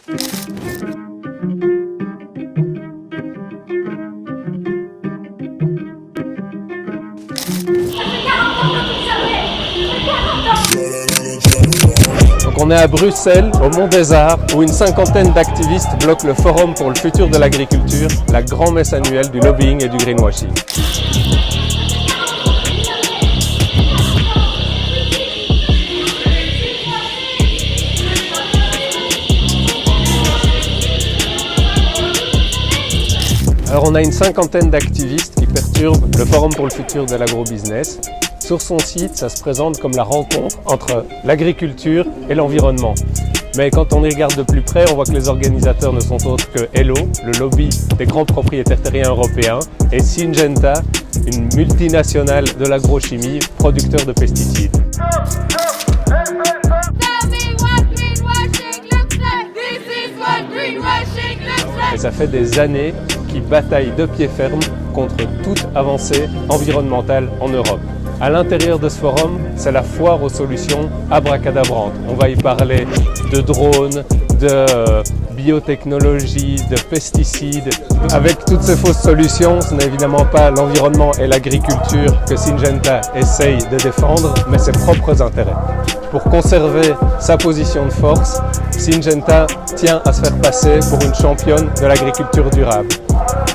Donc on est à Bruxelles, au Mont des Arts, où une cinquantaine d'activistes bloquent le Forum pour le futur de l'agriculture, la grand-messe annuelle du lobbying et du greenwashing. Alors on a une cinquantaine d'activistes qui perturbent le Forum pour le futur de l'agrobusiness. Sur son site, ça se présente comme la rencontre entre l'agriculture et l'environnement. Mais quand on y regarde de plus près, on voit que les organisateurs ne sont autres que Hello, le lobby des grands propriétaires terriens européens, et Syngenta, une multinationale de l'agrochimie, producteur de pesticides. Et ça fait des années qu'ils bataillent de pied ferme contre toute avancée environnementale en Europe. À l'intérieur de ce forum, c'est la foire aux solutions abracadabrantes. On va y parler de drones, de biotechnologie, de pesticides. Avec toutes ces fausses solutions, ce n'est évidemment pas l'environnement et l'agriculture que Syngenta essaye de défendre, mais ses propres intérêts. Pour conserver sa position de force, Syngenta tient à se faire passer pour une championne de l'agriculture durable.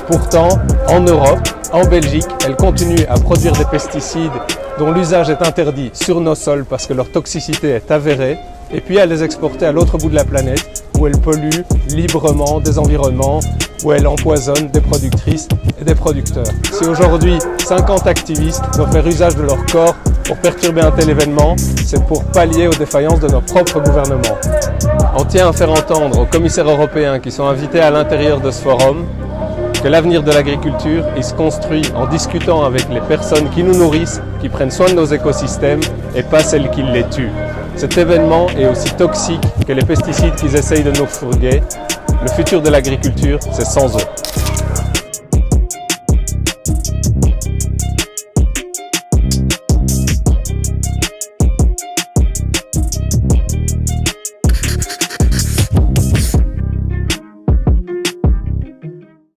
Pourtant, en Europe, en Belgique, elle continue à produire des pesticides dont l'usage est interdit sur nos sols parce que leur toxicité est avérée, et puis à les exporter à l'autre bout de la planète où elle pollue librement des environnements, où elle empoisonne des productrices et des producteurs. Si aujourd'hui 50 activistes doivent faire usage de leur corps pour perturber un tel événement, c'est pour pallier aux défaillances de nos propres gouvernements. On tient à faire entendre aux commissaires européens qui sont invités à l'intérieur de ce forum que l'avenir de l'agriculture, il se construit en discutant avec les personnes qui nous nourrissent, qui prennent soin de nos écosystèmes et pas celles qui les tuent. Cet événement est aussi toxique que les pesticides qu'ils essayent de nous fourguer. Le futur de l'agriculture, c'est sans eux.